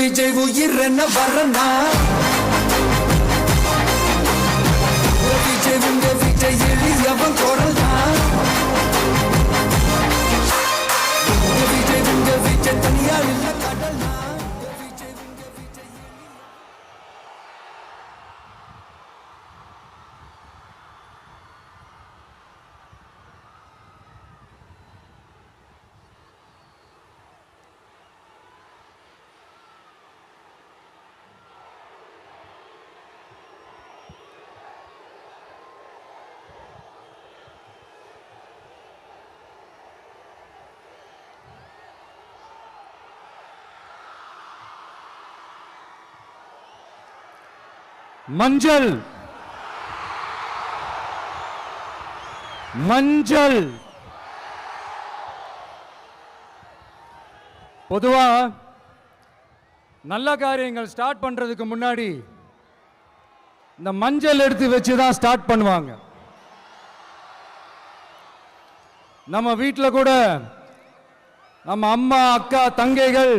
விஜய் உயிர் என்ன வரனா விஜய் உங்க விஜய் எளியவன் குரல்தான் விஜய் உங்க விஜய் தனியா இல்ல கடல்னா விஜய் உங்க விஜய் மஞ்சள் மஞ்சள் பொதுவா நல்ல காரியங்கள் ஸ்டார்ட் பண்றதுக்கு முன்னாடி இந்த மஞ்சள் எடுத்து வச்சு தான் ஸ்டார்ட் பண்ணுவாங்க. நம்ம வீட்டில் கூட நம்ம அம்மா அக்கா தங்கைகள்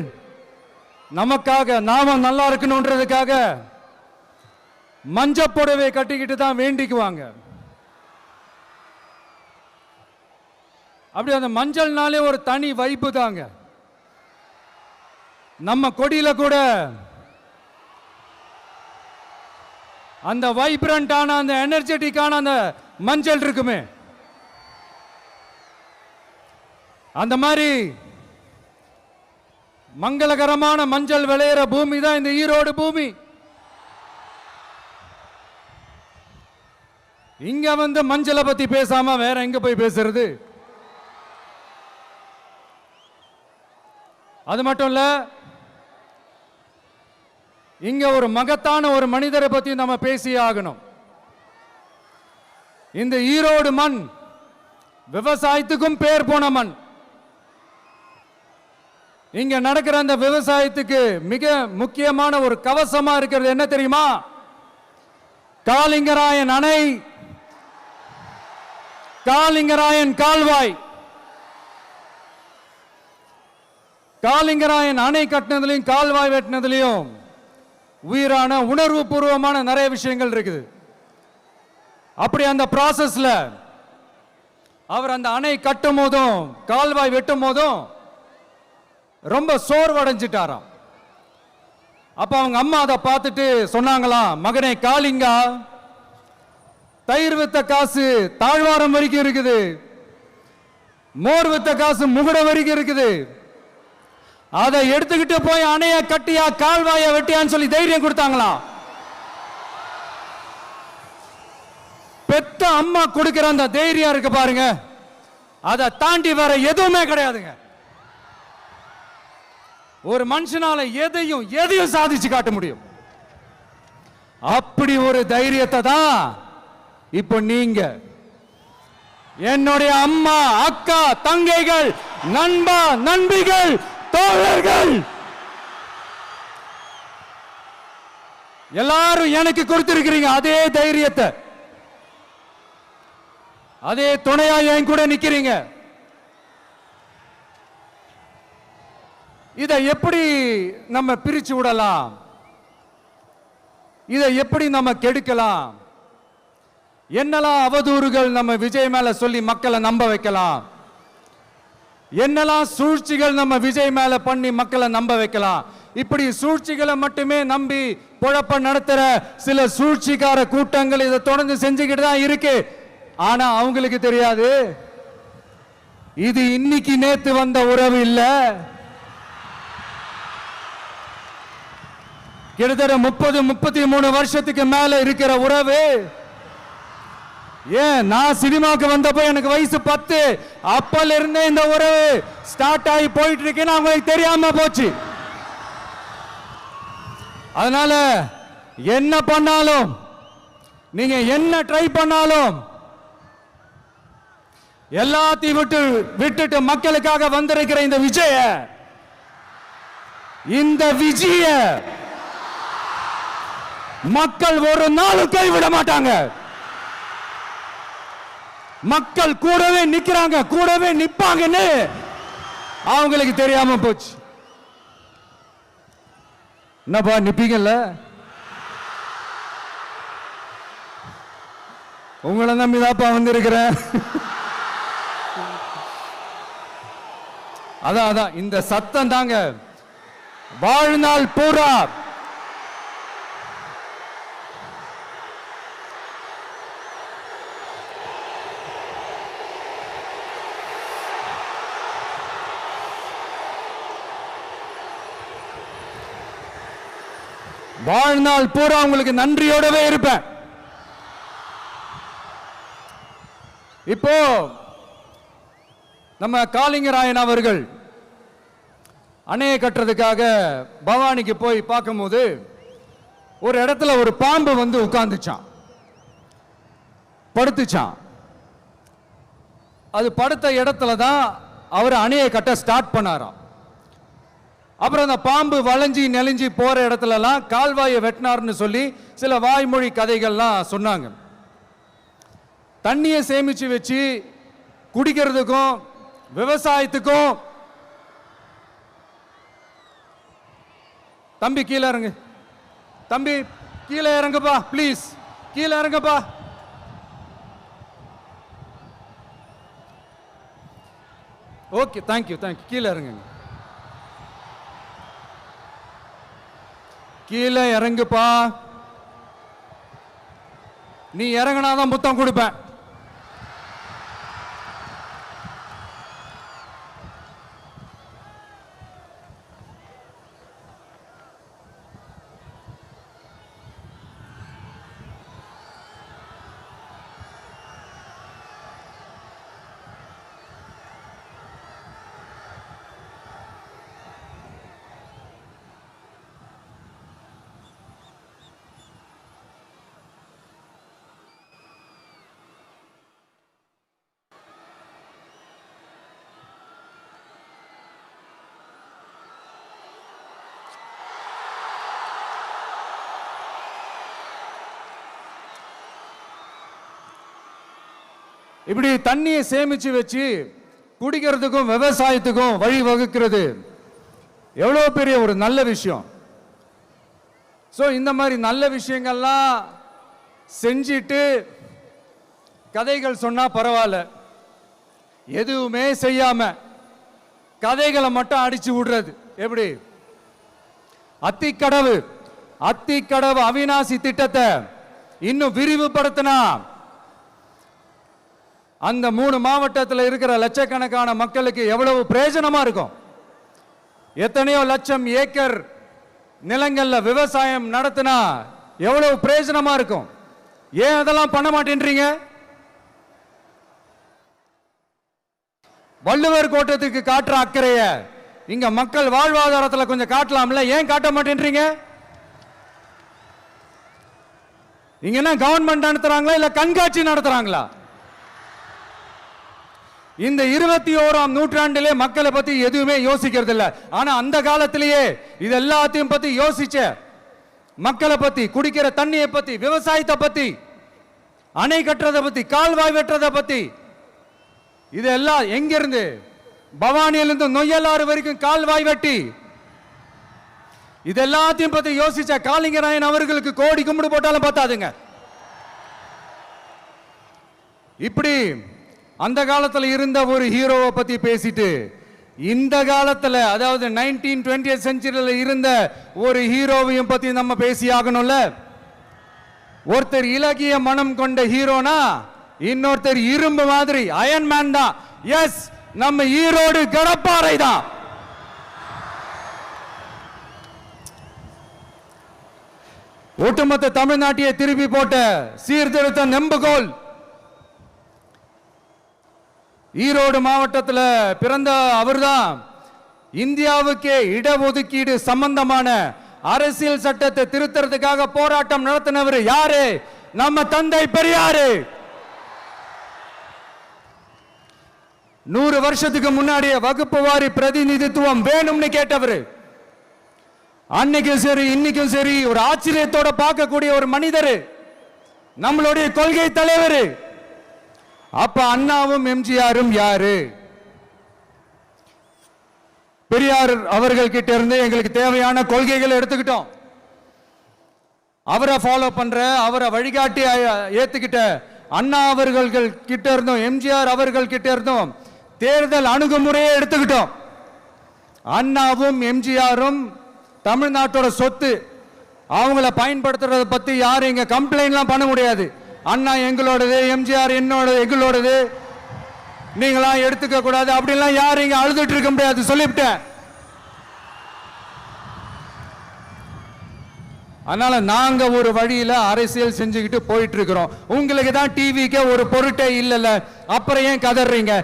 நமக்காக நாம நல்லா இருக்கணுன்றதுக்காக மஞ்சள் புடவை கட்டிக்கிட்டு தான் வேண்டிக்குவாங்க. அப்படி அந்த மஞ்சள்னாலே ஒரு தனி வைப்பு தாங்க. நம்ம கொடியில கூட அந்த வைப்ரண்டான அந்த எனர்ஜெட்டிக்கான அந்த மஞ்சள் இருக்குமே, அந்த மாதிரி மங்களகரமான மஞ்சள் விளையிற பூமி தான் இந்த ஈரோடு பூமி. இங்க வந்து மஞ்சளை பத்தி பேசாம வேற எங்க போய் பேசுறது? அது மட்டும் இல்ல, இங்க ஒரு மகத்தான ஒரு மனிதரை பத்தி நம்ம பேசியே ஆகணும். இந்த ஈரோடு மண் விவசாயத்துக்கும் பேர் போன மண். இங்க நடக்கிற அந்த விவசாயத்துக்கு மிக முக்கியமான ஒரு கவசமா இருக்கிறது என்ன தெரியுமா? காலிங்கராயன் அணை, காலிங்கராயன் கால்வாய். காலிங்கராயன் அணை கட்டினதுலையும் கால்வாய் வெட்டினதுலையும் உயிரான உணர்வு பூர்வமான நிறைய விஷயங்கள் இருக்குது. அப்படி அந்த ப்ராசஸ்ல அவர் அந்த அணை கட்டும் போதும் கால்வாய் வெட்டும் போதும் ரொம்ப சோர்வடைஞ்சிட்டாராம். அப்ப அவங்க அம்மா அதை பார்த்துட்டு சொன்னாங்களாம், மகனே காளிங்கா, தயிர் வித்த காசு தாழ்வாரம் வரைக்கும் இருக்குது, மோர் வித்த காசு முகுட வரைக்கும் இருக்குது, அதை எடுத்துக்கிட்டு போய் அணைய கட்டியா கால்வாய வெட்டியான்னு சொல்லி தைரியம் கொடுத்தாங்களாம். பெத்த அம்மா கொடுக்கிற அந்த தைரியம் இருக்கு பாருங்க, அதை தாண்டி வேற எதுவுமே கிடையாதுங்க. ஒரு மனுஷனால எதையும் சாதிச்சு காட்ட முடியும். அப்படி ஒரு தைரியத்தை தான் இப்போ நீங்க என்னுடைய அம்மா அக்கா தங்கைகள் நண்பா நண்பிகள் தோழர்கள் எல்லாரும் எனக்கு கொடுத்திருக்கிறீங்க. அதே தைரியத்தை, அதே துணையா என் கூட நிக்கிறீங்க. இதை எப்படி நம்ம பிரிச்சு விடலாம்? இதை எப்படி நம்ம கெடுக்கலாம்? என்னெல்லாம் அவதூறுகள் நம்ம விஜய் மேல சொல்லி மக்களை நம்ப வைக்கலாம்? என்னெல்லாம் சூழ்ச்சிகள் நம்ம விஜய் மேல பண்ணி மக்களை நம்ப வைக்கலாம்? இப்படி சூழ்ச்சிகளை மட்டுமே நம்பி பொழப்ப நடத்துற சில சூழ்ச்சிக்கார கூட்டங்கள் இதை தொடர்ந்து செஞ்சுக்கிட்டு தான் இருக்கு. ஆனா அவங்களுக்கு தெரியாது, இது இன்னைக்கு நேத்து வந்த உறவு இல்ல. கிட்டத்தட்ட 30-33 வருஷத்துக்கு மேல இருக்கிற உறவு. ஏன் நான் சினிமாவுக்கு வந்தப்போ எனக்கு வயசு 10, அப்பல இருந்தே இந்த உறவு ஸ்டார்ட் ஆகி போயிட்டு இருக்குன்னு அவங்களுக்கு தெரியாம போச்சு. அதனால என்ன பண்ணாலும், நீங்க என்ன ட்ரை பண்ணாலும், எல்லாத்தையும் விட்டுட்டு மக்களுக்காக வந்திருக்கிற இந்த விஜய மக்கள் ஒரு நாளும் கைவிட மாட்டாங்க. மக்கள் கூடவே நிக்கிறாங்க, கூடவே நிப்பாங்கன்னு அவங்களுக்கு தெரியாம போச்சு. என்னப்பா நிப்பீங்கல்ல? உங்களை நம்பிதாப்பா வந்திருக்கிறேன். அதான் இந்த சத்தம் தாங்க வாழ்நாள் பூரா வாழ்நாள் பூரா உங்களுக்கு நன்றியோடவே இருப்பேன். இப்போ நம்ம காளிங்கராயன் அவர்கள் அணையை கட்டுறதுக்காக பவானிக்கு போய் பார்க்கும்போது ஒரு இடத்துல ஒரு பாம்பு வந்து உட்கார்ந்துச்சான், படுத்துச்சான். அது படுத்த இடத்துல தான் அவர் அணையை கட்ட ஸ்டார்ட் பண்ணாராம். அப்புறம் அந்த பாம்பு வளைஞ்சி நெளிஞ்சி போற இடத்துலலாம் கால்வாயை வெட்டினார்னு சொல்லி சில வாய்மொழி கதைகள்லாம் சொன்னாங்க. தண்ணியை சேமிச்சு வச்சு குடிக்கிறதுக்கும் விவசாயத்துக்கும். தம்பி கீழே இறங்கு, தம்பி கீழே இறங்குப்பா, ப்ளீஸ் கீழே இறங்குப்பா. Okay, thank you thank you. கீழே இறங்குங்க, கீழே இறங்குப்பா. நீ இறங்கினாதான் முத்தம் கொடுப்பேன். இப்படி தண்ணியை சேமிச்சு வச்சு குடிக்கிறதுக்கும் விவசாயத்துக்கும் வழி வகுக்கிறது எவ்வளவு பெரிய ஒரு நல்ல விஷயம். ஸோ இந்த மாதிரி நல்ல விஷயங்கள்லாம் செஞ்சிட்டு கதைகள் சொன்னா பரவாயில்ல, எதுவுமே செய்யாம கதைகளை மட்டும் அடிச்சு விடுறது எப்படி? அத்திக்கடவு அவிநாசி திட்டத்தை இன்னும் விரிவுபடுத்தினா அந்த 3 மாவட்டத்தில் இருக்கிற லட்சக்கணக்கான மக்களுக்கு எவ்வளவு பிரயோஜனமா இருக்கும். எத்தனையோ லட்சம் ஏக்கர் நிலங்கள்ல விவசாயம் நடத்தினா எவ்வளவு பிரயோஜனமா இருக்கும். ஏன் அதெல்லாம் பண்ண மாட்டேன்றீங்க? வள்ளுவர் கோட்டத்துக்கு காட்டுற அக்கறைய இங்க மக்கள் வாழ்வாதாரத்தில் கொஞ்சம் காட்டலாம்ல, ஏன் காட்ட மாட்டேன்றீங்க? இங்க என்ன கவர்மெண்ட் நடத்துறாங்களா இல்ல கண்காட்சி நடத்துறாங்களா? இந்த 21ஆம் நூற்றாண்டிலே மக்களை பத்தி எதுவுமே யோசிக்கிறது இல்ல. ஆனா அந்த காலத்திலேயே இது எல்லாத்தையும் பத்தி யோசிச்ச மக்களை பத்தி, குடிக்கிற தண்ணியை பத்தி, விவசாயத்தை பத்தி, அணை கட்டுறதை பத்தி, கால்வாய் வெட்டுறதை பத்தி, இதெல்லாம் எங்கிருந்து? பவானியிலிருந்து நொய்யலாறு வரைக்கும் கால்வாய் வெட்டி இது எல்லாத்தையும் பத்தி யோசிச்ச காளிங்கராயன் அவர்களுக்கு கோடி கும்பிடு போட்டாலும் பார்த்தாதுங்க. இப்படி அந்த காலத்தில் இருந்த ஒரு ஹீரோவை பத்தி பேசிட்டு இந்த காலத்தில், அதாவது 1920th செஞ்சுரியில் இருந்த ஒரு ஹீரோவையும் பத்தி நம்ம பேசி ஆகணும்ல. ஒருத்தர் இலகிய மனம் கொண்ட ஹீரோனா இன்னொருத்தர் இரும்பு மாதிரி அயன் மேன் தான். எஸ், நம்ம ஈரோடு கடப்பாறை தான். ஒட்டுமொத்த தமிழ்நாட்டையே திருப்பி போட்ட சீர்திருத்த நெம்புகோல் ஈரோடு மாவட்டத்தில் பிறந்த அவர்தான். இந்தியாவுக்கே இடஒதுக்கீடு சம்பந்தமான அரசியல் சட்டத்தை திருத்தறதுக்காக போராட்டம் நடத்தினவர் யாரு? நம்ம தந்தை பெரியாரு. 100 வருஷத்துக்கு முன்னாடியே வகுப்பு வாரி பிரதிநிதித்துவம் வேணும்னு கேட்டவர். அன்னைக்கும் சரி இன்னைக்கும் சரி ஒரு ஆச்சரியத்தோட பார்க்கக்கூடிய ஒரு மனிதர், நம்மளுடைய கொள்கை தலைவர். அப்ப அண்ணாவும் எம்ஜிஆரும் யாரு? பெரியார் அவர்கள் கிட்ட இருந்து எங்களுக்கு தேவையான கொள்கைகளை எடுத்துக்கிட்டோம். அவரை ஃபாலோ பண்ற, அவரை வழிகாட்டி ஏத்துக்கிட்ட அண்ணா அவர்கள் கிட்ட இருந்தோம், எம்ஜிஆர் அவர்கள் கிட்ட இருந்தோம் தேர்தல் அணுகுமுறையை எடுத்துக்கிட்டோம். அண்ணாவும் எம்ஜிஆரும் தமிழ்நாட்டோட சொத்து. அவங்கள பயன்படுத்துறதை பத்தி யாரும் இங்க கம்ப்ளைண்ட்லாம் பண்ண முடியாது. அண்ணா எங்களோடது, எம்ஜிஆர் என்னோடது, எங்களோடது, நீங்களாம் எடுத்துக்க கூடாது அப்படிலாம் யாரும் இங்க அழுதுட்டு இருக்க முடியாது, சொல்லிவிட்டேன். அதனால நாங்க ஒரு வழியில அரசியல் செஞ்சுக்கிட்டு போயிட்டு இருக்கிறோம். உங்களுக்கு தான் டிவிக்கு ஒரு பொருட்டே இல்லைல்ல, அப்புறம் ஏன் கதறீங்க?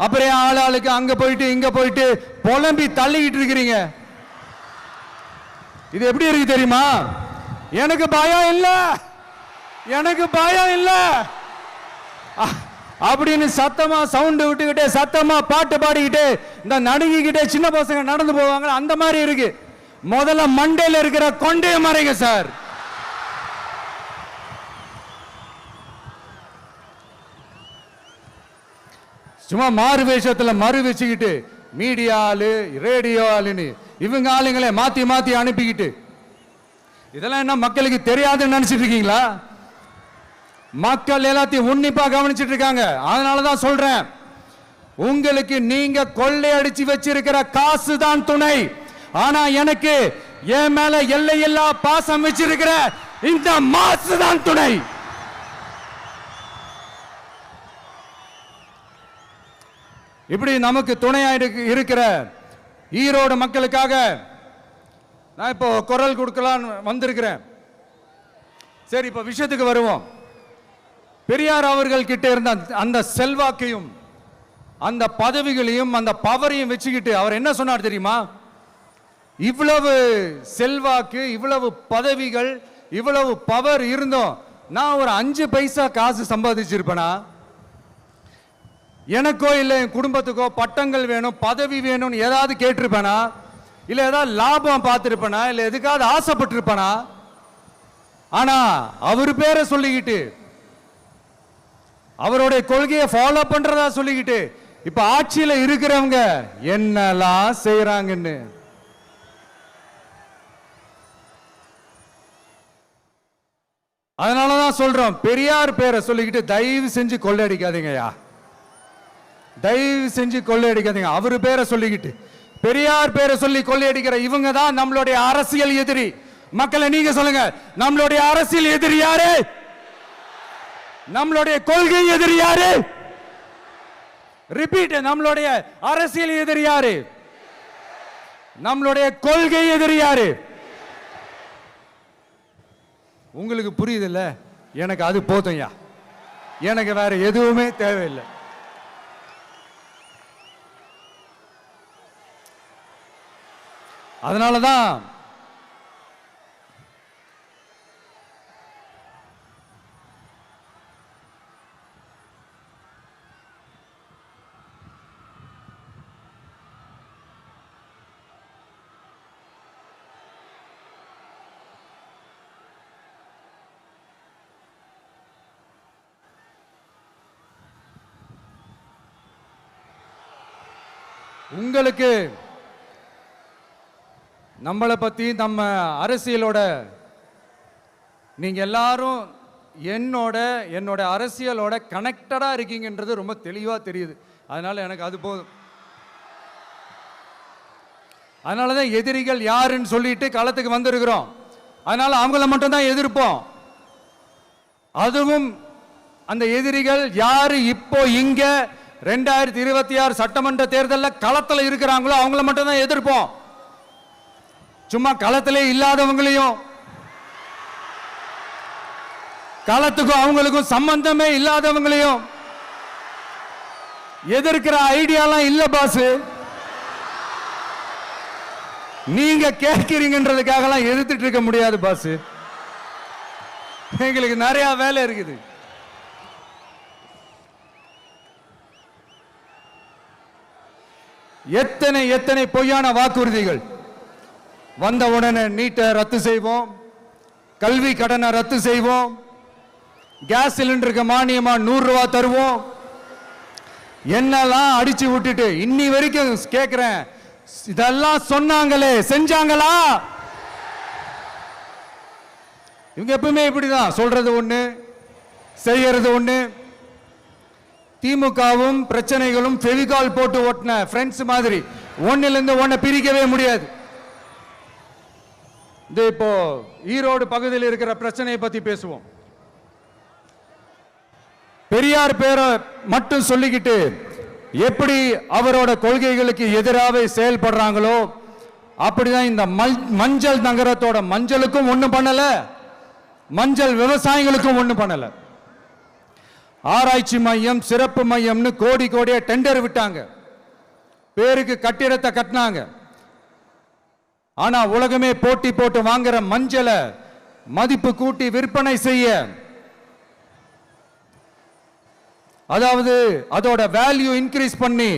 அப்புறம் ஆளாளுக்கு அங்க போயிட்டு இங்க போயிட்டு புலம்பி தள்ளிக்கிட்டு இருக்கிறீங்க. இது எப்படி இருக்கு தெரியுமா? எனக்கு பயம் இல்ல, எனக்கு பயம் இல்ல அப்படின்னு சத்தமா சவுண்ட் விட்டுக்கிட்டே சத்தமா பாட்டு பாடிக்கிட்டு இந்த நடுங்கிக்கிட்டே சின்ன பசங்க நடந்து போவாங்க, அந்த மாதிரி இருக்கு. முதல்ல மண்டையில இருக்கிற கொண்டே மறைங்க சார். சும்மா மாறு வேஷத்துல மறு வச்சுக்கிட்டு மீடியா ஆளு, ரேடியோ ஆளுன்னு இவங்க ஆளுங்களே மாத்தி மாத்தி அனுப்பிக்கிட்டு இதெல்லாம் என்ன மக்களுக்கு தெரியாதுன்னு நினைச்சிட்டு இருக்கீங்களா? மக்கள் எல்லாத்தையும் உன்னிப்பா கவனிச்சிட்டு இருக்காங்க. அதனாலதான் சொல்றேன், உங்களுக்கு நீங்க கொள்ளையடிச்சு வச்சிருக்கிற காசு தான் துணை. ஆனா எனக்கு என் மேல எல்லையில்லா பாசம் வச்சிருக்கிற இந்த மாசு தான் துணை. இப்படி நமக்கு துணையா இருக்கிற ஈரோடு மக்களுக்காக நான் இப்போ குரல் கொடுக்கலாம் வந்திருக்கிறேன். சரி, இப்ப விஷயத்துக்கு வருவோம். பெரியார் அவர்கள் கிட்ட இருந்த அந்த செல்வாக்கையும் அந்த பதவிகளையும் அந்த பவரையும் வச்சுக்கிட்டு அவர் என்ன சொன்னார் தெரியுமா? இவ்வளவு செல்வாக்கு, இவ்வளவு பதவிகள், இவ்வளவு பவர் இருந்தோம் நான் ஒரு 5 பைசா காசு சம்பாதிச்சிருப்பேனா? எனக்கோ இல்லை என் குடும்பத்துக்கோ பட்டங்கள் வேணும், பதவி வேணும்னு ஏதாவது கேட்டிருப்பேனா? இல்லை ஏதாவது லாபம் பார்த்திருப்பேனா? இல்லை எதுக்காவது ஆசைப்பட்டிருப்பேனா? ஆனா அவர் பேரை சொல்லிக்கிட்டு அவருடைய கொள்கையை ஃபாலோ பண்றதா சொல்லிக்கிட்டு இப்ப ஆட்சியில இருக்கிறவங்க என்னெல்லாம் செய்யறாங்கன்னு அதனாலதான் சொல்றோம், பெரியார் பேரை சொல்லிக்கிட்டு தயவு செஞ்சு கொள்ளையடிக்காதீங்கயா, தயவு செஞ்சு கொள்ளையடிக்காதீங்க. அவரு பேரை சொல்லிக்கிட்டு பெரியார் பேரை சொல்லி கொள்ளையடிக்கிற இவங்க தான் நம்மளுடைய அரசியல் எதிரி. மக்களை நீங்க சொல்லுங்க, நம்மளுடைய அரசியல் எதிரி யாரு? நம்மளுடைய கொள்கை எதிரி யாரு? ரிப்பீட், நம்மளுடைய அரசியல் எதிரி யாரு? நம்மளுடைய கொள்கை எதிரி யாரு? உங்களுக்கு புரியுதுல்ல? எனக்கு அது போதும்யா, எனக்கு வேற எதுவுமே தேவையில்லை. அதனாலதான் உங்களுக்கு நம்மளை பத்தி நம்ம அரசியலோட நீங்க எல்லாரும் என்னோட அரசியலோட கனெக்டடா இருக்கீங்கன்றது ரொம்ப தெளிவா தெரியுது. அதனால எனக்கு அது போதும். அதனாலதான் எதிரிகள் யாருன்னு சொல்லிட்டு களத்துக்கு வந்திருக்கிறோம். அதனால அவங்கள மட்டும் தான் எதிர்ப்போம். அதுவும் அந்த எதிரிகள் யாரு இப்போ இங்க 2026 சட்டமன்ற தேர்தலில் களத்தில் இருக்கிறாங்களோ அவங்கள மட்டும் தான் எதிர்ப்போம். சும்மா களத்திலே இல்லாதவங்களையும், களத்துக்கும் அவங்களுக்கும் சம்பந்தமே இல்லாதவங்களையும் எதிர்க்கிற ஐடியாலாம் இல்ல பாஸ். நீங்க கேட்கிறீங்கன்றதுக்காகலாம் எதிர்த்துட்டு இருக்க முடியாது பாஸ். எங்களுக்கு நிறைய வேலை இருக்குது. எத்தனை எத்தனை பொய்யான வாக்குறுதிகள். வந்த உடனே நீட்டை ரத்து செய்வோம், கல்வி கடனை ரத்து செய்வோம், கேஸ் சிலிண்டருக்கு மானியமா 100 ரூபாய் தருவோம், என்னெல்லாம் அடிச்சு விட்டுட்டு இன்னி வரைக்கும் கேட்கிறேன். இதெல்லாம் சொன்னாங்களே, செஞ்சாங்களா? இவங்க எப்பவுமே இப்படிதான், சொல்றது ஒண்ணு செய்யறது ஒண்ணு. திமுகவும் பிரச்சனைகளும் ஃபெவிகால் போட்டு ஓட்டின ஃப்ரெண்ட்ஸ் மாதிரி ஒன்னில இருந்து ஒன்ன பிரிக்கவே முடியாது. இது இப்போ ஈரோடு பகுதியில் இருக்கிற பிரச்சனையை பத்தி பேசுவோம். பெரியார் பேரை மட்டும் சொல்லிக்கிட்டு எப்படி அவரோட கொள்கைகளுக்கு எதிராக செயல்படுறாங்களோ அப்படிதான் இந்த மஞ்சள் நகரத்தோட மஞ்சளுக்கும் ஒண்ணும் பண்ணல, மஞ்சள் விவசாயிகளுக்கும் ஒண்ணும் பண்ணல. ஆராய்ச்சி மையம், சிறப்பு மையம்னு கோடி கோடியா டெண்டர் விட்டாங்க, பேருக்கு கட்டிடத்தை கட்டினாங்க. ஆனா உலகமே போட்டி போட்டு வாங்குற மஞ்சளை மதிப்பு கூட்டி விற்பனை செய்ய, அதாவது அதோட வேல்யூ இன்க்ரீஸ் பண்ணி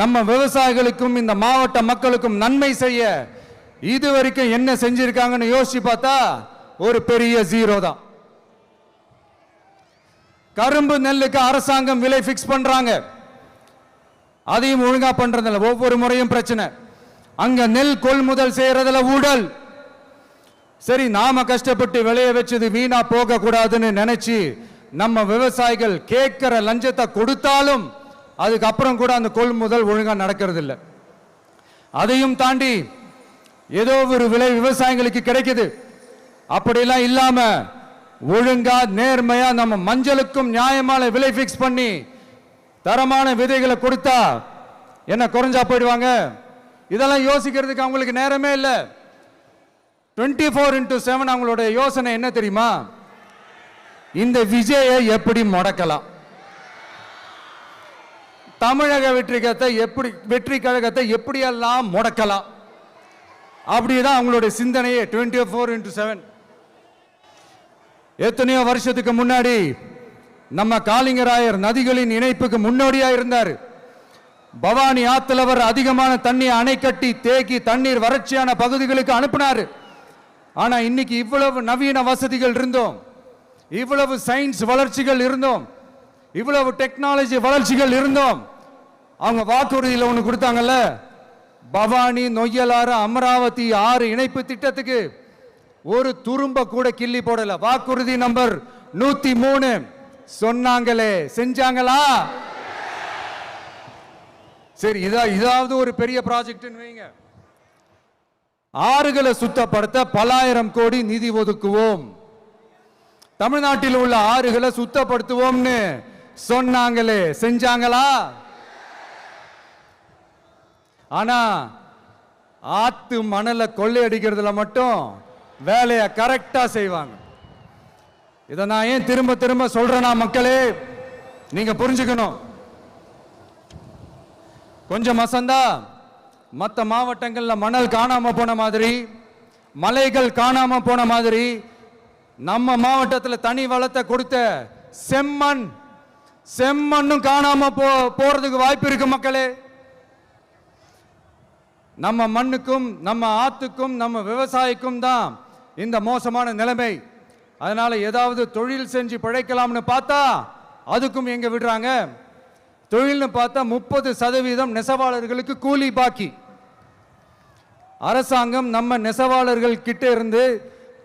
நம்ம விவசாயிகளுக்கும் இந்த மாவட்ட மக்களுக்கும் நன்மை செய்ய இதுவரைக்கும் என்ன செஞ்சிருக்காங்கன்னு யோசிச்சு பார்த்தா ஒரு பெரிய ஜீரோ தான். கரும்பு நெல்லுக்கு அரசாங்கம் விலை பிக்ஸ் பண்றாங்க, அதையும் ஒழுங்கா பண்றதில்ல, ஒவ்வொரு முறையும் பிரச்சனை. அங்க நெல் கொள்முதல் செய்யறதுல ஊழல். சரி, நாம கஷ்டப்பட்டு விளைய வச்சது வீணா போக கூடாதுன்னு நினைச்சு நம்ம விவசாயிகள் கேட்கிற லஞ்சத்தை கொடுத்தாலும் அதுக்கப்புறம் கூட அந்த கொள்முதல் ஒழுங்கா நடக்கிறது இல்லை. அதையும் தாண்டி ஏதோ ஒரு விலை விவசாயிகளுக்கு கிடைக்குது. அப்படிலாம் இல்லாம ஒழுங்கா நேர்மையா நம்ம மஞ்சளுக்கும் நியாயமான விலை பிக்ஸ் பண்ணி தரமான விதைகளை கொடுத்தா என்ன குறைஞ்சா போயிடுவாங்க? இதெல்லாம் யோசிக்கிறதுக்கு அவங்களுக்கு நேரமே இல்லை. 24x7 அவங்களோட யோசனை என்ன தெரியுமா? இந்த விஜயை எப்படி முடக்கலாம், தமிழக வெற்றி கழகத்தை எப்படியெல்லாம் முடக்கலாம், அப்படிதான் அவங்களுடைய சிந்தனையே 24x7. எத்தனையோ வருஷத்துக்கு முன்னாடி நம்ம காளிங்கராயர் நதிகளின் இணைப்புக்கு முன்னோடியா இருந்தார். பவானி ஆத்துல வர அதிகமான தண்ணீர் அணை கட்டி தேக்கி தண்ணீர் வறட்சியான பகுதிகளுக்கு அனுப்பினார். ஆனா இன்னைக்கு இவ்வளவு நவீன வசதிகள் இருந்தோம், இவ்வளவு சயின்ஸ் வளர்ச்சிகள் இருந்தோம், இவ்வளவு டெக்னாலஜி வளர்ச்சிகள் இருந்தோம், அவங்க வாக்குறுதியில் ஒன்று கொடுத்தாங்கல்ல, பவானி நொய்யலாறு அமராவதி 6 இணைப்பு திட்டத்துக்கு ஒரு துரும்ப கூட கிள்ளி போடல. வாக்குறுதி நம்பர் 103 சொன்னாங்களே, செஞ்சாங்களா? சரி, இதாவது ஒரு பெரிய ப்ராஜெக்ட் வைங்க. ஆறுகளை சுத்தப்படுத்த பல ஆயிரம் கோடி நிதி ஒதுக்குவோம், தமிழ்நாட்டில் உள்ள ஆறுகளை சுத்தப்படுத்துவோம்னு சொன்னாங்களே, செஞ்சாங்களா? ஆனா ஆத்து மணலை கொள்ளையடிக்கிறதுல மட்டும் வேலையை கரெக்டா செய்வாங்க. இதை நான் ஏன் திரும்ப திரும்ப சொல்றேன்னா, மக்களே நீங்க புரிஞ்சுக்கணும். கொஞ்சம் மசந்தா மற்ற மாவட்டங்கள்ல மணல் காணாம போன மாதிரி, மலைகள் காணாம போன மாதிரி, நம்ம மாவட்டத்தில் தனி வளத்தை கொடுத்த செம்மண்ணும் காணாம போறதுக்கு வாய்ப்பு இருக்கு மக்களே. நம்ம மண்ணுக்கும் நம்ம ஆத்துக்கும் நம்ம விவசாயிக்கும் தான் இந்த மோசமான நிலைமை. அதனால ஏதாவது தொழில் செஞ்சு பிழைக்கலாம்னு பார்த்தா அதுக்கும் எங்க விடுறாங்க? தொழில்னு பார்த்தா 30% நெசவாளர்களுக்கு கூலி பாக்கி. அரசாங்கம் நம்ம நெசவாளர்கள் கிட்ட இருந்து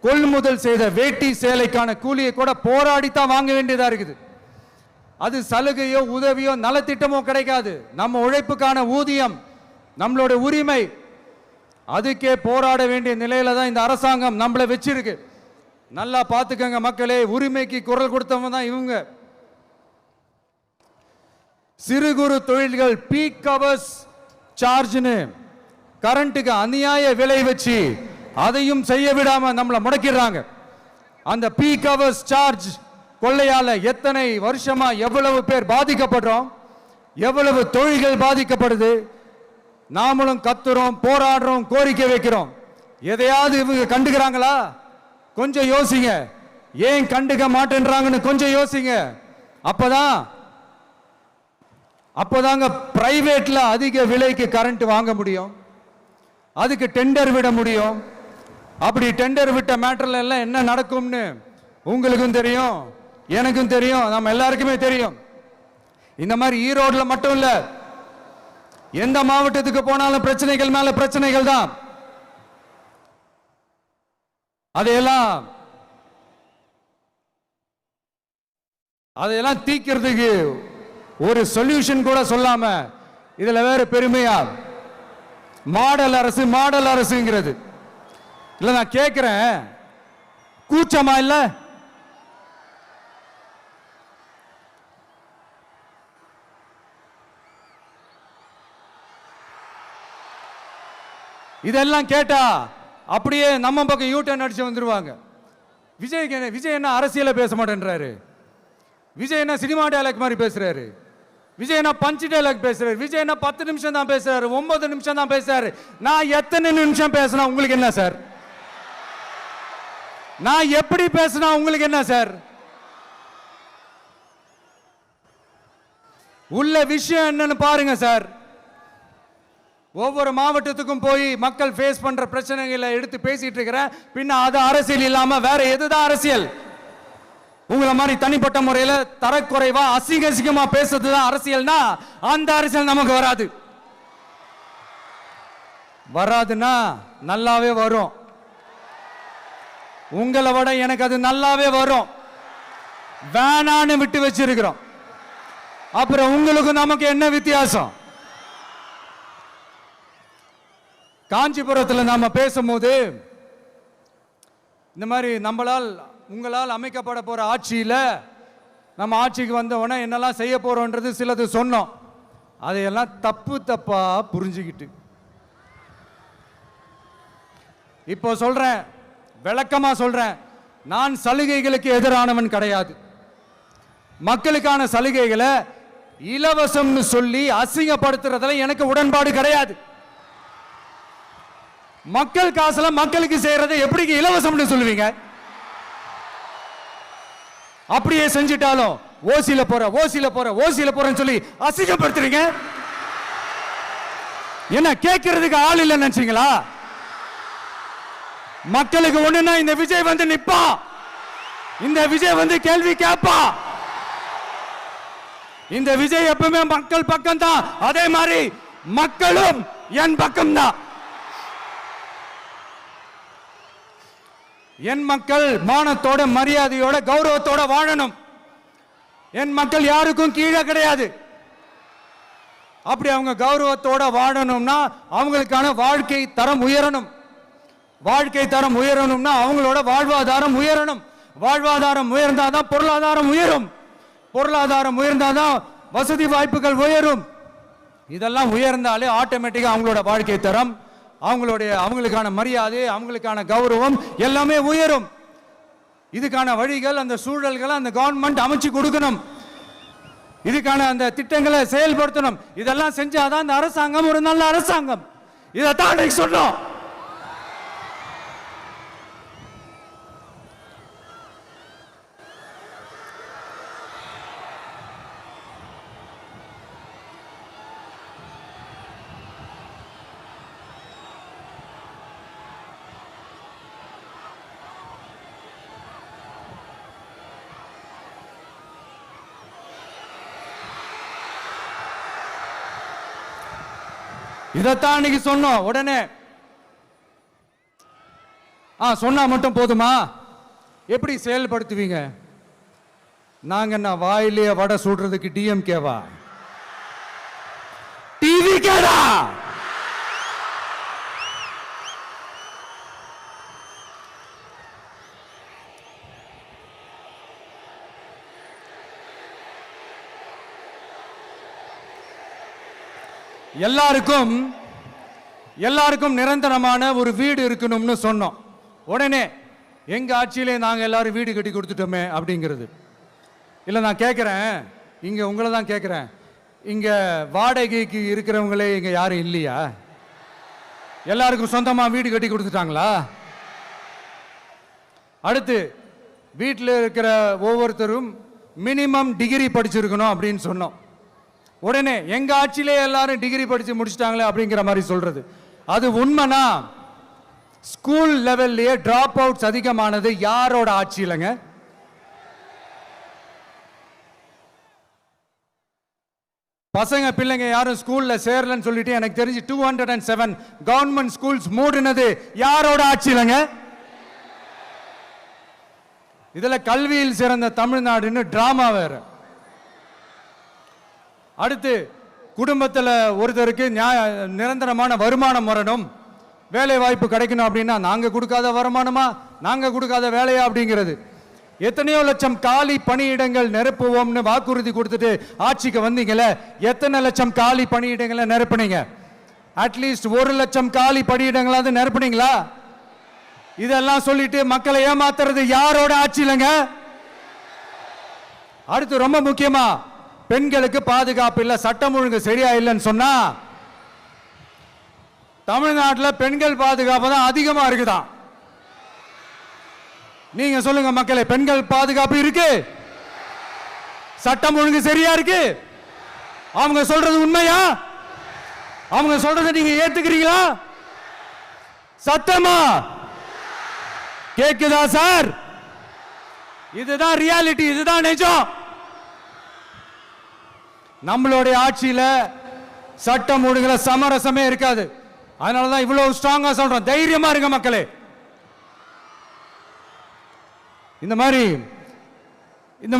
கொள்முதல் செய்த வேட்டி சேலைக்கான கூலியை கூட போராடித்தான் வாங்க வேண்டியதா இருக்குது. அது சலுகையோ உதவியோ நலத்திட்டமோ கிடைக்காது. நம்ம உழைப்புக்கான ஊதியம், நம்மளோட உரிமை, அதுக்கே போராட வேண்டிய நிலையில தான் இந்த அரசாங்கம் நம்மளை வச்சிருக்கு. நல்லா பார்த்துக்கங்க மக்களே, உரிமைக்கு குரல் கொடுத்தவங்க தான் இவங்க. சிறு குறு தொழில்கள் பீக் ஹவர்ஸ் சார்ஜ்னு கரண்ட்டுக்கு அநியாய விலை வச்சு அதையும் செய்ய விடாம நம்மளை முடக்கிடுறாங்க. அந்த பீக் ஹவர்ஸ் சார்ஜ் கொள்ளையால எத்தனை வருஷமா எவ்வளவு பேர் பாதிக்கப்படுறோம், எவ்வளவு தொழில்கள் பாதிக்கப்படுது. நாமளும் கத்துறோம், போராடுறோம், கோரிக்கை வைக்கிறோம். எதையாவது இவங்க கண்டுக்கிறாங்களா? கொஞ்சம் யோசிங்க. ஏன் கண்டுக்க மாட்டேன்றாங்கன்னு கொஞ்சம் யோசிங்க. அப்போதாங்க பிரைவேட்ல அதிக விலைக்கு கரண்ட் வாங்க முடியும், அதுக்கு டெண்டர் விட முடியும். அப்படி டெண்டர் விட்ட மேட்டர்ல எல்லாம் என்ன நடக்கும்னு உங்களுக்கும் தெரியும், எனக்கும் தெரியும், நம்ம எல்லாருக்குமே தெரியும். இந்த மாதிரி ஈரோடுல மட்டும் இல்ல, எந்த மாவட்டத்துக்கு போனாலும் பிரச்சனைகள் மேல பிரச்சனைகள் தான். அதையெல்லாம் தீக்கிறதுக்கு ஒரு சொல்யூஷன் கூட சொல்லாம இதுல வேற பெருமையா மாடல் அரசு மாடல் அரசுங்கிறது. இல்ல நான் கேட்கிறேன், கூச்சமா இல்ல? இதெல்லாம் கேட்டா அப்படியே நம்ம பக்கம் யூட்டர்ன் அடிச்சு வந்துருவாங்க. விஜய் என்ன அரசியல பேச மாட்டேன்றாரு, விஜய் என்ன சினிமா டயலாக் மாதிரி பேசுறாரு, விஜய் என்ன பஞ்ச் டயலாக் பேசுறாரு, விஜய் என்ன 10 நிமிஷம் தான் பேசுறாரு, 9 நிமிஷம் தான் பேசுறாரு. நான் எத்தனை நிமிஷம் பேசினா உங்களுக்கு என்ன சார்? நான் எப்படி பேசினா உங்களுக்கு என்ன சார்? உள்ள விஷயம் என்னன்னு பாருங்க சார். ஒவ்வொரு மாவட்டத்துக்கும் போய் மக்கள் ஃபேஸ் பண்ற பிரச்சனைகளை எடுத்து பேசிட்டு இருக்கிறேன். பின்ன அது அரசியல் இல்லாம வேற எதுதான் அரசியல்? உங்களை மாதிரி தனிப்பட்ட முறையில் தரக்குறைவா அசிங்கமா பேசுறதுதான் அரசியல்னா அந்த அரசியல் நமக்கு வராது. வராதுன்னா நல்லாவே வரும். உங்களை விட எனக்கு அது நல்லாவே வரும். வேணான்னு விட்டு வச்சிருக்கிறோம். அப்புறம் உங்களுக்கு நமக்கு என்ன வித்தியாசம்? காஞ்சிபுரத்தில் நாம பேசும்போது இந்த மாதிரி உங்களால் அமைக்கப்பட போற ஆட்சியில நம்ம ஆட்சிக்கு வந்த உடனே என்னெல்லாம் செய்ய போறோம்ன்றது சிலது சொன்னோம். அதையெல்லாம் தப்பா புரிஞ்சுக்கிட்டு இப்போ சொல்றேன், விளக்கமா சொல்றேன், நான் சலுகைகளுக்கு எதிரானவன் கிடையாது. மக்களுக்கான சலுகைகளை இலவசம்னு சொல்லி அசிங்கப்படுத்துறதுல எனக்கு உடன்பாடு கிடையாது. மக்கள் காசுல மக்களுக்கு செய்யறதை எப்படி இலவசம்னு சொல்லுவீங்க? அப்படியே செஞ்சிட்டாலும் ஓசில போறேன்னு சொல்லி அசிங்கப்படுத்துறீங்க. என்ன கேட்கறதுக்கு ஆள் இல்லைன்னு நினைச்சீங்களா? மக்களுக்கு ஒண்ணுன்னா இந்த விஜய் வந்து நிப்பா, இந்த விஜய் வந்து கேள்வி கேட்பா. இந்த விஜய் எப்பவுமே மக்கள் பக்கம் தான், அதே மாதிரி மக்களும் என் பக்கம் தான். என் மக்கள் மானத்தோட மரியாதையோட கௌரவத்தோட வாழணும். என் மக்கள் யாருக்கும் கீழே கிடையாது. அப்படி அவங்க கௌரவத்தோட வாழணும்னா அவங்களுக்கான வாழ்க்கை தரம் உயரணும். வாழ்க்கை தரம் உயரணும்னா அவங்களோட வாழ்வாதாரம் உயரணும். வாழ்வாதாரம் உயர்ந்தாதான் பொருளாதாரம் உயரும். பொருளாதாரம் உயர்ந்தாதான் வசதி வாய்ப்புகள் உயரும். இதெல்லாம் உயர்ந்தாலே ஆட்டோமேட்டிக்கா அவங்களோட வாழ்க்கை தரம், அவங்களுக்கான மரியாதை, அவங்களுக்கான கௌரவம் எல்லாமே உயரும். இதுக்கான வழிகள், அந்த சூழல்களை அந்த கவர்மெண்ட் அமைச்சு கொடுக்கணும். இதுக்கான அந்த திட்டங்களை செயல்படுத்தணும். இதெல்லாம் செஞ்சாதான் இந்த அரசாங்கம் ஒரு நல்ல அரசாங்கம். இதைத்தான் சொன்னோம். இதைத்தான் இன்னைக்கு சொன்னோம். உடனே சொன்னா மட்டும் போதுமா? எப்படி செயல்படுத்துவீங்க? நாங்க என்ன வாயிலே வடை சுடுறதுக்கு டிஎம்கேவா? டிவி கேடா? எல்லாருக்கும் நிரந்தரமான ஒரு வீடு இருக்கணும்னு சொன்னோம். உடனே எங்க ஆட்சியிலே நாங்க எல்லாரும் வீடு கட்டி கொடுத்துட்டோமே அப்படிங்கிறது இல்ல. நான் கேட்கிறேன், இங்க உங்களை தான் கேட்கிறேன், இங்க வாடகைக்கு இருக்கிறவங்களே இங்க யாரும் இல்லையா? எல்லாருக்கும் சொந்தமா வீடு கட்டி கொடுத்துட்டாங்களா? அடுத்து வீட்டில் இருக்கிற ஒவ்வொருத்தரும் மினிமம் டிகிரி படிச்சிருக்கணும் அப்படின்னு சொன்னோம். உடனே எங்க ஆட்சியிலே எல்லாரும் டிகிரி படிச்சு முடிச்சிட்டாங்களே அப்படிங்கிற மாதிரி சொல்றது அது உண்மைனா? ஸ்கூல் லெவல்லையே டிராப் அவுட்ஸ் அதிகமானது யாரோட ஆட்சியிலங்க? பசங்க பிள்ளைங்க யாரும் ஸ்கூல்ல சேரலன்னு சொல்லிட்டு எனக்கு தெரிஞ்சு 207 கவர்மெண்ட் ஸ்கூல்ஸ் மூடினது யாரோட ஆட்சியிலங்க? இதுல கல்வியில் சிறந்த தமிழ்நாடுன்னு டிராமா வேற. அடுத்து குடும்பத்தில் ஒருத்தருக்கு நிரந்தரமான வருமானம் வரணும், வேலை வாய்ப்பு கிடைக்கணும் அப்படின்னா நாங்க கொடுக்காத வருமானமா, நாங்க கொடுக்காத வேலையா அப்படிங்கிறது. எத்தனையோ லட்சம் காலி பணியிடங்கள் நிரப்புவோம்னு வாக்குறுதி கொடுத்துட்டு ஆட்சிக்கு வந்தீங்களே, எத்தனை லட்சம் காலி பணியிடங்களை நிரப்புனீங்க? அட்லீஸ்ட் 1 லட்சம் காலி பணியிடங்களாவது நிரப்புனீங்களா? இதெல்லாம் சொல்லிட்டு மக்களை ஏமாத்துறது யாரோட ஆட்சியிலங்க? அடுத்து ரொம்ப முக்கியமா, பெண்களுக்கு பாதுகாப்பு இல்ல, சட்டம் ஒழுங்கு சரியா இல்லைன்னு சொன்னா தமிழ்நாட்டில் பெண்கள் பாதுகாப்பு தான் அதிகமா இருக்குதான். நீங்க சொல்லுங்க மக்களே, பெண்கள் பாதுகாப்பு இருக்கு? சட்டம் ஒழுங்கு சரியா இருக்கு? அவங்க சொல்றது உண்மையா? அவங்க சொல்றதை நீங்க ஏத்துக்கிறீங்களா? சத்தமா கேக்குதா சார்? இதுதான் ரியாலிட்டி, இதுதான் நிஜம். நம்மளுடைய ஆட்சியில சட்டம் ஒழுங்குல சமரசமே இருக்காது. அதனாலதான் இவ்வளவு ஸ்ட்ராங்கா சொல்றோம், தைரியமா இருங்க மக்களே. இந்த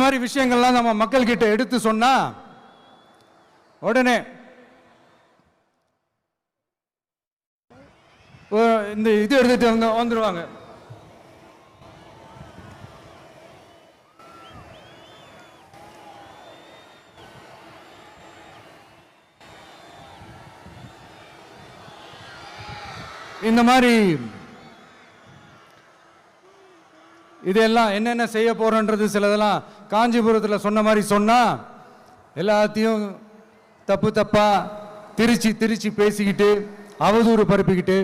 மாதிரி விஷயங்கள்லாம் நம்ம மக்கள் கிட்ட எடுத்து சொன்னா உடனே இந்த இது எடுத்துட்டு வந்துருவாங்க. இந்த மாதிரி இதெல்லாம் என்னென்ன செய்ய போறோன்றது சிலதெல்லாம் காஞ்சிபுரத்தில் சொன்ன மாதிரி சொன்னா எல்லாத்தையும் தப்பா திருச்சி பேசிக்கிட்டு அவதூறு பரப்பிக்கிட்டு.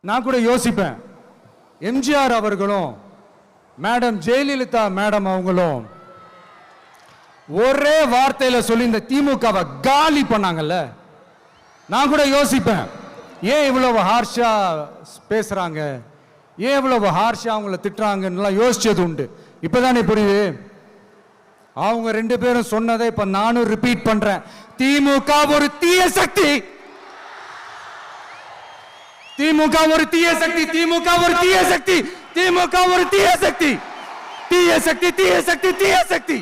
நான் கூட யோசிப்பேன், எம்ஜிஆர் அவர்களும் மேடம் ஜெயலலிதா மேடம் அவங்களும் ஒரே வார்த்தையில சொல்லி இந்த திமுகவை காலி பண்ணாங்கல்ல. நான் கூட யோசிப்பேன், ஏன் இவ்வளவு ஹார்ஷா பேசுறாங்க, ஏன் இவ்வளவு ஹார்ஷா அவங்கள திட்டுறாங்கன்னு யோசிச்சது உண்டு. இப்பதானே புரியுது. அவங்க 2 பேரும் சொன்னதை இப்ப நானும் ரிப்பீட் பண்றேன். திமுக ஒரு தீய சக்தி, திமுக ஒரு தீய சக்தி, திமுக ஒரு தீய சக்தி, திமுக ஒரு தீய சக்தி, தீய சக்தி, தீய சக்தி, தீய சக்தி.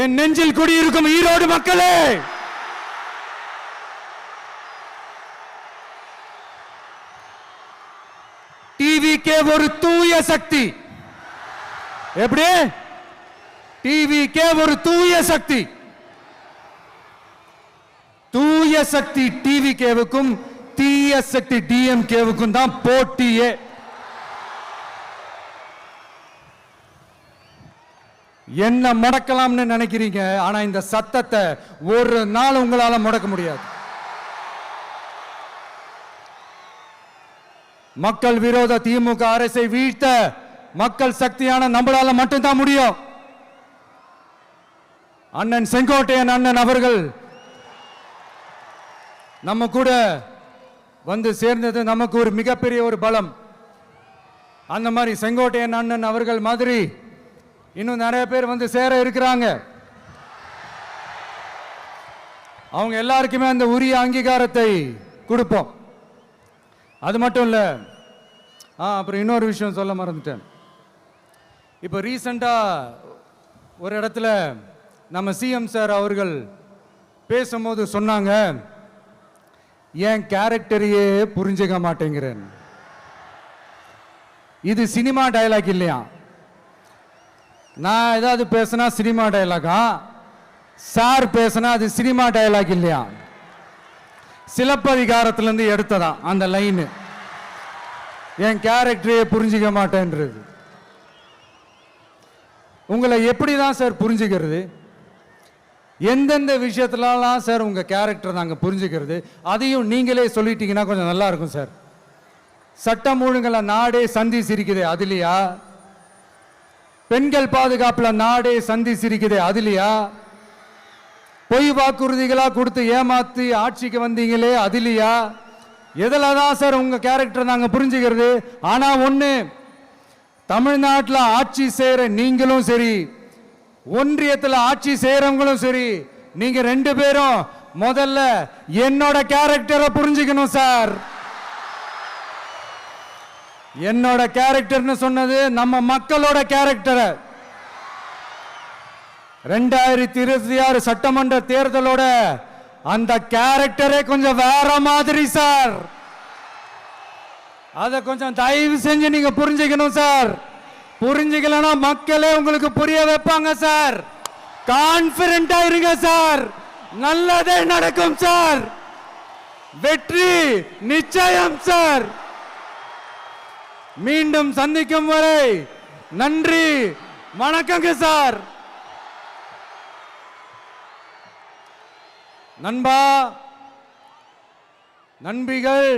என் நெஞ்சில் குடியிருக்கும் ஈரோடு மக்களே, டிவிகே ஒரு தூய சக்தி. எப்படி? டிவிகே ஒரு தூய சக்தி. தூய சக்தி டிவிகேவுக்கும் தீய சக்தி டிஎம்கேவுக்கும் தான் போட்டியே. என்ன முடக்கலாம்னு நினைக்கிறீங்க, ஆனா இந்த சத்தத்தை ஒரு நாள் உங்களால முடக்க முடியாது. மக்கள் விரோத திமுக அரசை வீழ்த்த மக்கள் சக்தியான நம்மளால மட்டும்தான் முடியும். அண்ணன் செங்கோட்டையன் அண்ணன் அவர்கள் நம்ம கூட வந்து சேர்ந்தது நமக்கு ஒரு மிகப்பெரிய ஒரு பலம். அந்த மாதிரி செங்கோட்டையன் அண்ணன் அவர்கள் மாதிரி இன்னும் நிறைய பேர் வந்து சேர இருக்கிறாங்க. அவங்க எல்லாருக்குமே அந்த உரிய அங்கீகாரத்தை கொடுப்போம். அது மட்டும் இல்ல, அப்புறம் இன்னொரு விஷயம் சொல்ல மறந்துட்டேன். இப்போ ரீசண்டா ஒரு இடத்துல நம்ம சிஎம் சார் அவர்கள் பேசும்போது சொன்னாங்க, என் கேரக்டரையே புரிஞ்சுக்க மாட்டேங்கிறேன். இது சினிமா டயலாக் இல்லையா? நான் ஏதாவது பேசினா சினிமா டயலாகா, சார் பேசினா அது சினிமா டயலாக் இல்லையா? சிலப்பதிகாரத்திலிருந்து எடுத்ததான் அந்த லைன், என் கேரக்டரையே புரிஞ்சிக்க மாட்டேன்றது. உங்களை எப்படிதான் சார் புரிஞ்சுக்கிறது? எந்தெந்த விஷயத்துலலாம் சார் உங்க கேரக்டர் நாங்க புரிஞ்சுக்கிறது? அதையும் நீங்களே சொல்லிட்டீங்கன்னா கொஞ்சம் நல்லா இருக்கும் சார். சட்டம் ஒழுங்குல நாடே சந்தி சிரிக்குது, அதுலையா? பெண்கள் பாதுகாப்புல நாடே சந்தி சிரிக்குது, அதுலையா? பொய் வாக்குறுதிகளா கொடுத்து ஏமாத்தி ஆட்சிக்கு வந்தீங்களே, அதுலையா? எதில் தான் சார் உங்க கேரக்டர் நாங்க புரிஞ்சுக்கிறது? ஆனா ஒண்ணு, தமிழ்நாட்டில் ஆட்சி செய்யற நீங்களும் சரி, ஒன்றியத்தில் ஆட்சி செய்யறவங்களும் சரி, நீங்க 2 பேரும் முதல்ல என்னோட கேரக்டரை புரிஞ்சுக்கணும் சார். என்னோட கேரக்டர்னு சொன்னது நம்ம மக்களோட கேரக்டரை. 2026 சட்டமன்ற தேர்தலோட அந்த கேரக்டரே கொஞ்சம் வேற மாதிரி சார். அதை கொஞ்சம் தயவு செஞ்சு நீங்க புரிஞ்சுக்கணும் சார். புரிஞ்சுக்கலன்னா மக்களே உங்களுக்கு புரிய வைப்பாங்க சார். கான்பிடண்டா இருங்க சார், நல்லதே நடக்கும் சார். வெற்றி நிச்சயம் சார். மீண்டும் சந்திக்கும் வரை நன்றி, வணக்கங்க சார். நண்பா, நண்பிகள்,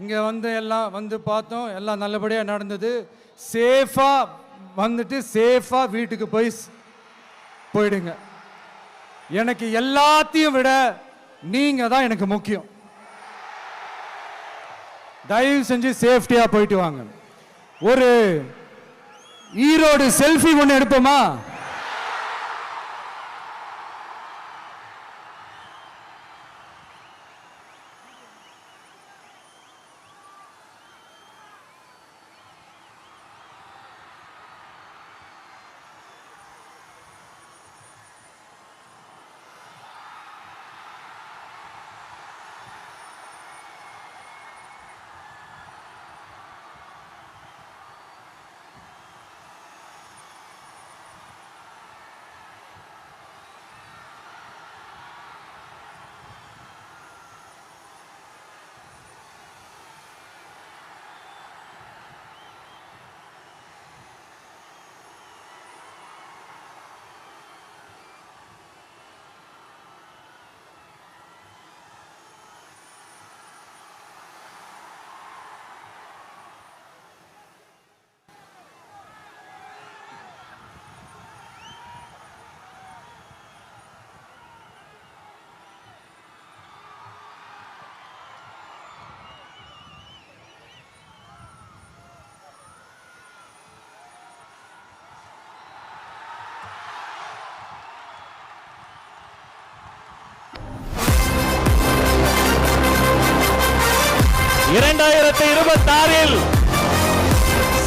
இங்க எல்லாம் பார்த்தோம், எல்லாம் நல்லபடியா நடந்தது. சேஃபா வந்துட்டு சேஃபா வீட்டுக்கு போயிடுங்க. எனக்கு எல்லாத்தையும் விட நீங்க தான் எனக்கு முக்கியம். தயவு செஞ்சு சேஃப்டியா போயிட்டு வாங்க. ஒரு ஈரோடு செல்ஃபி ஒன்று எடுப்போமா?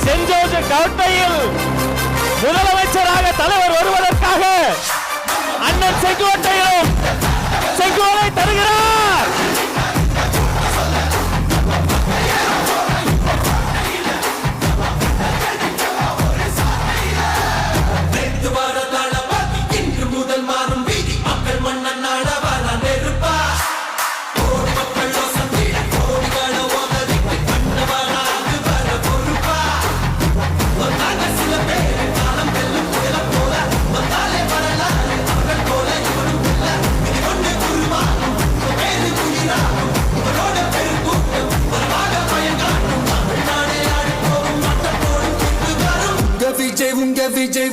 சென்ட் ஜோர்ஜ் கோட்டையில் முதலமைச்சராக தலைவர் வருவதற்காக அண்ணன் செங்கோட்டையிலும் செங்கோலை தருகிறார். உங்க விஜய்